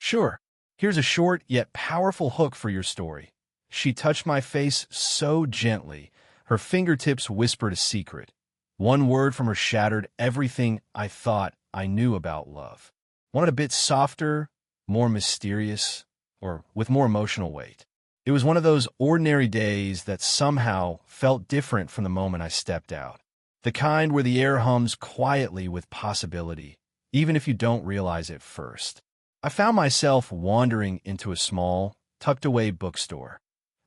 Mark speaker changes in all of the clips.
Speaker 1: Sure. Here's a short yet powerful hook for your story. She touched my face so gently, her fingertips whispered a secret. One word from her shattered everything I thought I knew about love. Wanted a bit softer, more mysterious, or with more emotional weight. It was one of those ordinary days that somehow felt different from the moment I stepped out. The kind where the air hums quietly with possibility, even if you don't realize it first. I found myself wandering into a small, tucked-away bookstore.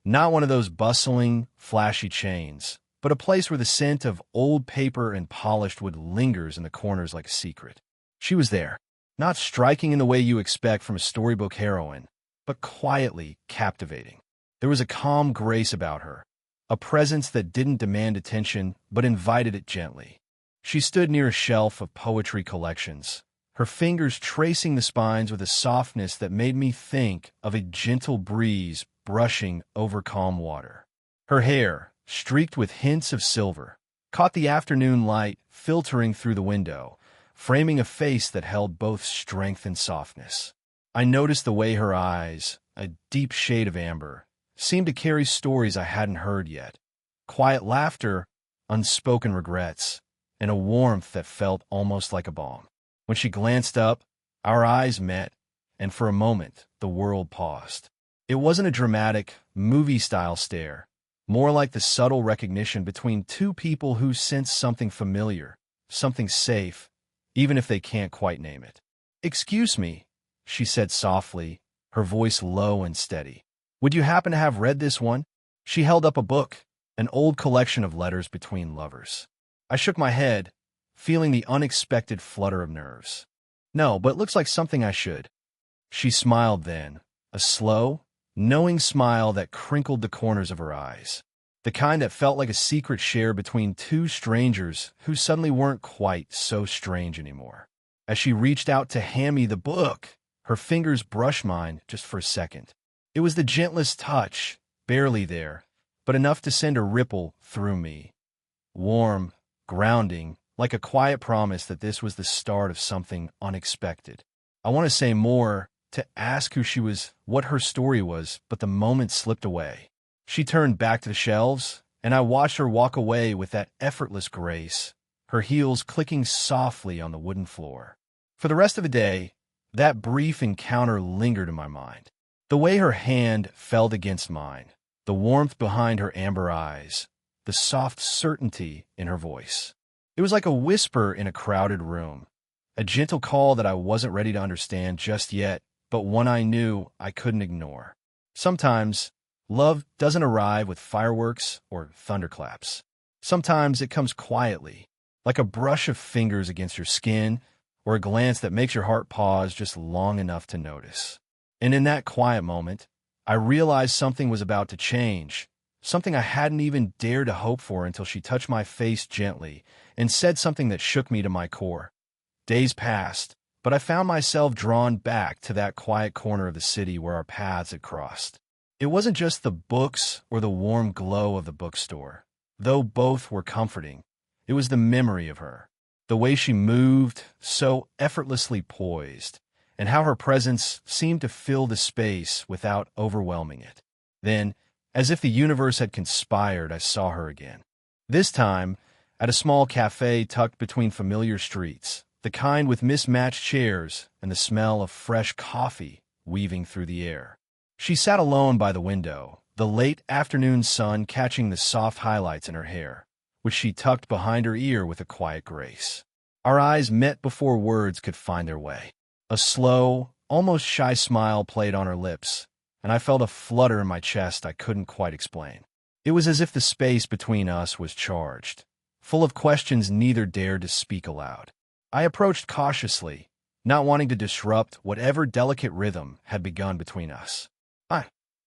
Speaker 1: Not one of those bustling, flashy chains, but a place where the scent of old paper and polished wood lingers in the corners like a secret. She was there, not striking in the way you expect from a storybook heroine, but quietly captivating. There was a calm grace about her, a presence that didn't demand attention but invited it gently. She stood near a shelf of poetry collections, her fingers tracing the spines with a softness that made me think of a gentle breeze brushing over calm water. Her hair, streaked with hints of silver, caught the afternoon light filtering through the window, framing a face that held both strength and softness. I noticed the way her eyes, a deep shade of amber, seemed to carry stories I hadn't heard yet. Quiet laughter, unspoken regrets, and a warmth that felt almost like a balm. When she glanced up, our eyes met, and for a moment, the world paused. It wasn't a dramatic, movie-style stare, more like the subtle recognition between two people who sense something familiar, something safe, even if they can't quite name it. "Excuse me," she said softly, her voice low and steady. "Would you happen to have read this one?" She held up a book, an old collection of letters between lovers. I shook my head, feeling the unexpected flutter of nerves. "No, but it looks like something I should." She smiled then, a slow, knowing smile that crinkled the corners of her eyes, the kind that felt like a secret shared between two strangers who suddenly weren't quite so strange anymore. As she reached out to hand me the book, her fingers brushed mine just for a second. It was the gentlest touch, barely there, but enough to send a ripple through me. Warm, grounding, like a quiet promise that this was the start of something unexpected. I want to say more, to ask who she was, what her story was, but the moment slipped away. She turned back to the shelves, and I watched her walk away with that effortless grace, her heels clicking softly on the wooden floor. For the rest of the day, that brief encounter lingered in my mind. The way her hand felt against mine, the warmth behind her amber eyes, the soft certainty in her voice. It was like a whisper in a crowded room, a gentle call that I wasn't ready to understand just yet, but one I knew I couldn't ignore. Sometimes, love doesn't arrive with fireworks or thunderclaps. Sometimes it comes quietly, like a brush of fingers against your skin or a glance that makes your heart pause just long enough to notice. And in that quiet moment, I realized something was about to change, something I hadn't even dared to hope for until she touched my face gently and said something that shook me to my core. Days passed, but I found myself drawn back to that quiet corner of the city where our paths had crossed. It wasn't just the books or the warm glow of the bookstore, though both were comforting. It was the memory of her, the way she moved, so effortlessly poised, and how her presence seemed to fill the space without overwhelming it. Then, as if the universe had conspired, I saw her again. This time, at a small cafe tucked between familiar streets, the kind with mismatched chairs and the smell of fresh coffee weaving through the air. She sat alone by the window, the late afternoon sun catching the soft highlights in her hair, which she tucked behind her ear with a quiet grace. Our eyes met before words could find their way. A slow, almost shy smile played on her lips, and I felt a flutter in my chest I couldn't quite explain. It was as if the space between us was charged, full of questions neither dared to speak aloud. I approached cautiously, not wanting to disrupt whatever delicate rhythm had begun between us.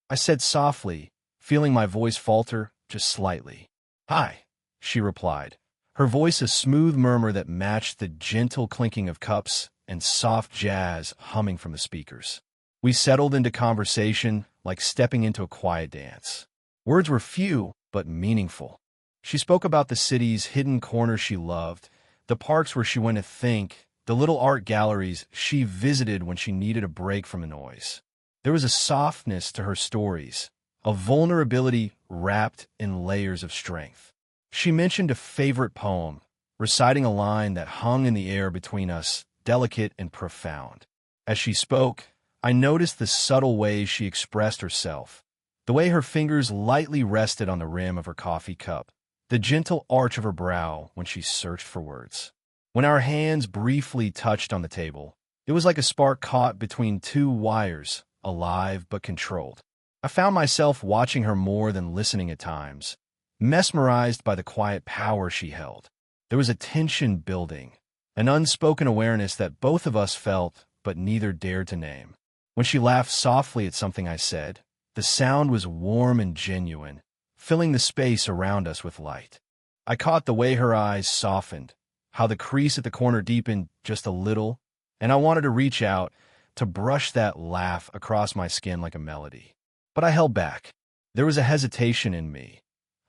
Speaker 1: I said softly, feeling my voice falter just slightly. "Hi," she replied, her voice a smooth murmur that matched the gentle clinking of cups and soft jazz humming from the speakers. We settled into conversation like stepping into a quiet dance. Words were few, but meaningful. She spoke about the city's hidden corners she loved, the parks where she went to think, the little art galleries she visited when she needed a break from the noise. There was a softness to her stories, a vulnerability wrapped in layers of strength. She mentioned a favorite poem, reciting a line that hung in the air between us, delicate and profound. As she spoke, I noticed the subtle ways she expressed herself, the way her fingers lightly rested on the rim of her coffee cup, the gentle arch of her brow when she searched for words. When our hands briefly touched on the table, it was like a spark caught between two wires, alive but controlled. I found myself watching her more than listening at times, mesmerized by the quiet power she held. There was a tension building, an unspoken awareness that both of us felt but neither dared to name. When she laughed softly at something I said, the sound was warm and genuine, filling the space around us with light. I caught the way her eyes softened, how the crease at the corner deepened just a little, and I wanted to reach out to brush that laugh across my skin like a melody. But I held back. There was a hesitation in me,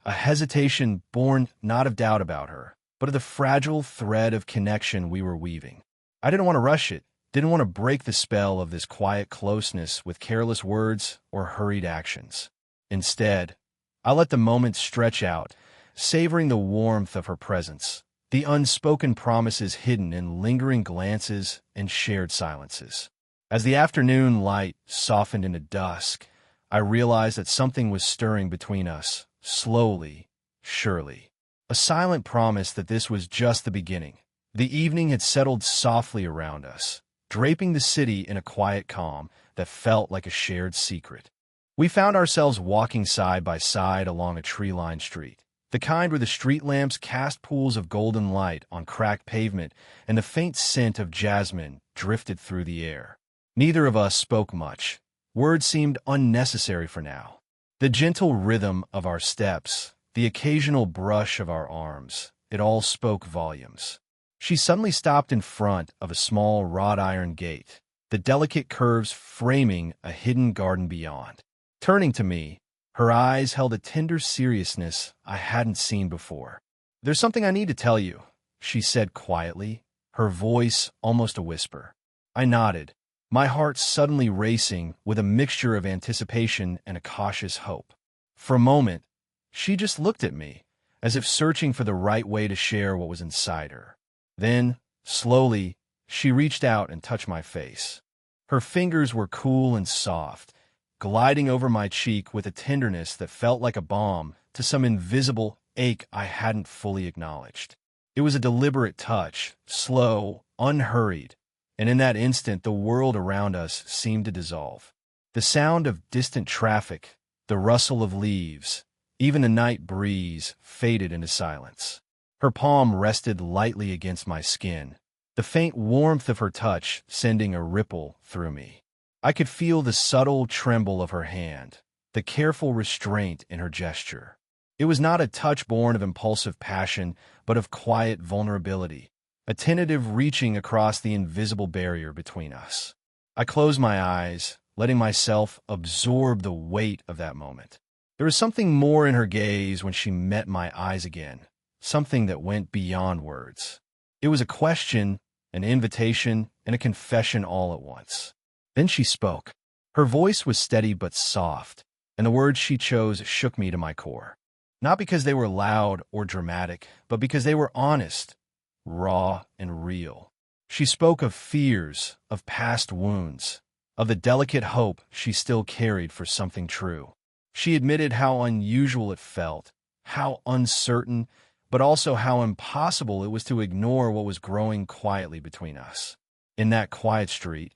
Speaker 1: a hesitation born not of doubt about her, but of the fragile thread of connection we were weaving. I didn't want to rush it, didn't want to break the spell of this quiet closeness with careless words or hurried actions. Instead, I let the moment stretch out, savoring the warmth of her presence, the unspoken promises hidden in lingering glances and shared silences. As the afternoon light softened into dusk, I realized that something was stirring between us, slowly, surely. A silent promise that this was just the beginning. The evening had settled softly around us, draping the city in a quiet calm that felt like a shared secret. We found ourselves walking side by side along a tree-lined street, the kind where the street lamps cast pools of golden light on cracked pavement and the faint scent of jasmine drifted through the air. Neither of us spoke much. Words seemed unnecessary for now. The gentle rhythm of our steps, the occasional brush of our arms, it all spoke volumes. She suddenly stopped in front of a small wrought iron gate, the delicate curves framing a hidden garden beyond. Turning to me, her eyes held a tender seriousness I hadn't seen before. "There's something I need to tell you," she said quietly, her voice almost a whisper. I nodded, my heart suddenly racing with a mixture of anticipation and a cautious hope. For a moment, she just looked at me, as if searching for the right way to share what was inside her. Then, slowly, she reached out and touched my face. Her fingers were cool and soft, gliding over my cheek with a tenderness that felt like a balm to some invisible ache I hadn't fully acknowledged. It was a deliberate touch, slow, unhurried, and in that instant the world around us seemed to dissolve. The sound of distant traffic, the rustle of leaves, even a night breeze faded into silence. Her palm rested lightly against my skin, the faint warmth of her touch sending a ripple through me. I could feel the subtle tremble of her hand, the careful restraint in her gesture. It was not a touch born of impulsive passion, but of quiet vulnerability, a tentative reaching across the invisible barrier between us. I closed my eyes, letting myself absorb the weight of that moment. There was something more in her gaze when she met my eyes again, something that went beyond words. It was a question, an invitation, and a confession all at once. Then she spoke. Her voice was steady but soft, and the words she chose shook me to my core. Not because they were loud or dramatic, but because they were honest, raw, and real. She spoke of fears, of past wounds, of the delicate hope she still carried for something true. She admitted how unusual it felt, how uncertain, but also how impossible it was to ignore what was growing quietly between us. In that quiet street,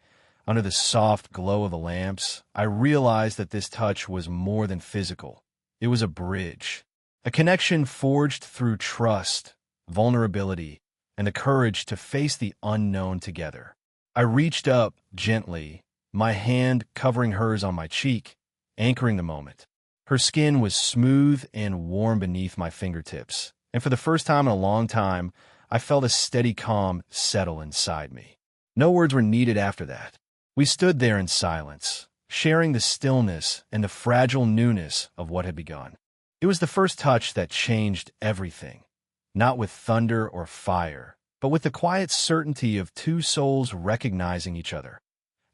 Speaker 1: under the soft glow of the lamps, I realized that this touch was more than physical. It was a bridge, a connection forged through trust, vulnerability, and the courage to face the unknown together. I reached up gently, my hand covering hers on my cheek, anchoring the moment. Her skin was smooth and warm beneath my fingertips, and for the first time in a long time, I felt a steady calm settle inside me. No words were needed after that. We stood there in silence, sharing the stillness and the fragile newness of what had begun. It was the first touch that changed everything, not with thunder or fire, but with the quiet certainty of two souls recognizing each other.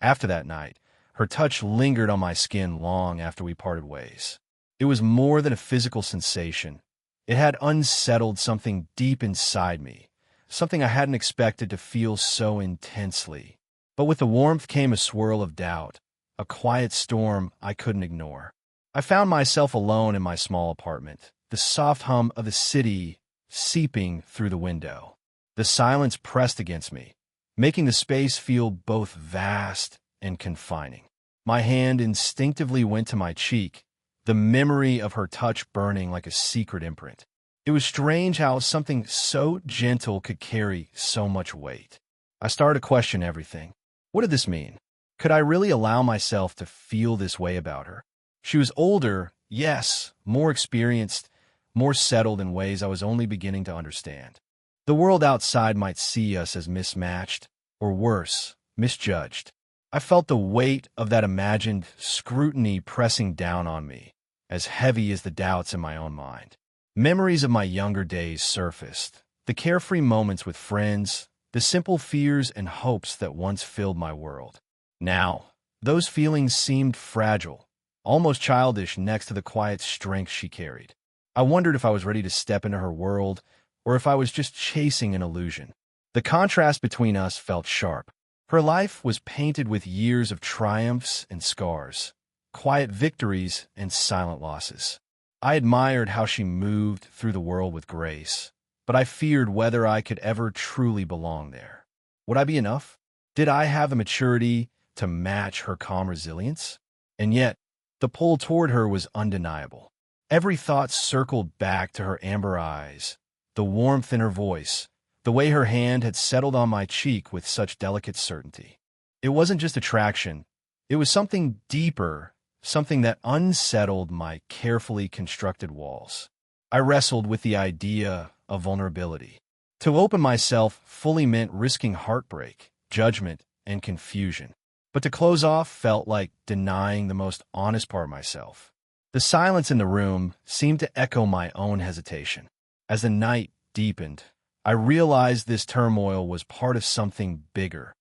Speaker 1: After that night, her touch lingered on my skin long after we parted ways. It was more than a physical sensation. It had unsettled something deep inside me, something I hadn't expected to feel so intensely. But with the warmth came a swirl of doubt, a quiet storm I couldn't ignore. I found myself alone in my small apartment, the soft hum of the city seeping through the window. The silence pressed against me, making the space feel both vast and confining. My hand instinctively went to my cheek, the memory of her touch burning like a secret imprint. It was strange how something so gentle could carry so much weight. I started to question everything. What did this mean? Could I really allow myself to feel this way about her? She was older, yes, more experienced, more settled in ways I was only beginning to understand. The world outside might see us as mismatched, or worse, misjudged. I felt the weight of that imagined scrutiny pressing down on me, as heavy as the doubts in my own mind. Memories of my younger days surfaced, the carefree moments with friends, the simple fears and hopes that once filled my world. Now, those feelings seemed fragile, almost childish next to the quiet strength she carried. I wondered if I was ready to step into her world, or if I was just chasing an illusion. The contrast between us felt sharp. Her life was painted with years of triumphs and scars, quiet victories and silent losses. I admired how she moved through the world with grace, but I feared whether I could ever truly belong there. Would I be enough? Did I have the maturity to match her calm resilience? And yet, the pull toward her was undeniable. Every thought circled back to her amber eyes, the warmth in her voice, the way her hand had settled on my cheek with such delicate certainty. It wasn't just attraction. It was something deeper, something that unsettled my carefully constructed walls. I wrestled with the idea of vulnerability. To open myself fully meant risking heartbreak, judgment, and confusion. But to close off felt like denying the most honest part of myself. The silence in the room seemed to echo my own hesitation. As the night deepened, I realized this turmoil was part of something bigger,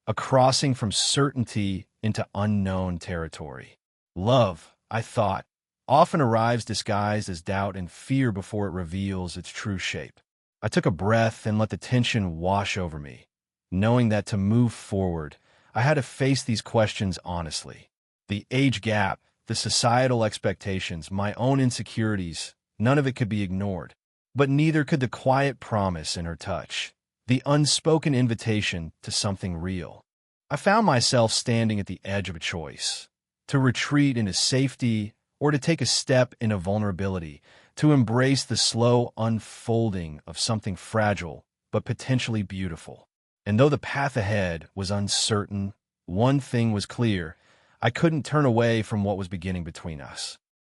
Speaker 1: a crossing from certainty into unknown territory. Love, I thought, often arrives disguised as doubt and fear before it reveals its true shape. I took a breath and let the tension wash over me, knowing that to move forward, I had to face these questions honestly. The age gap, the societal expectations, my own insecurities, none of it could be ignored. But neither could the quiet promise in her touch, the unspoken invitation to something real. I found myself standing at the edge of a choice, to retreat into safety or to take a step into vulnerability, to embrace the slow unfolding of something fragile but potentially beautiful. And though the path ahead was uncertain, one thing was clear: I couldn't turn away from what was beginning between us.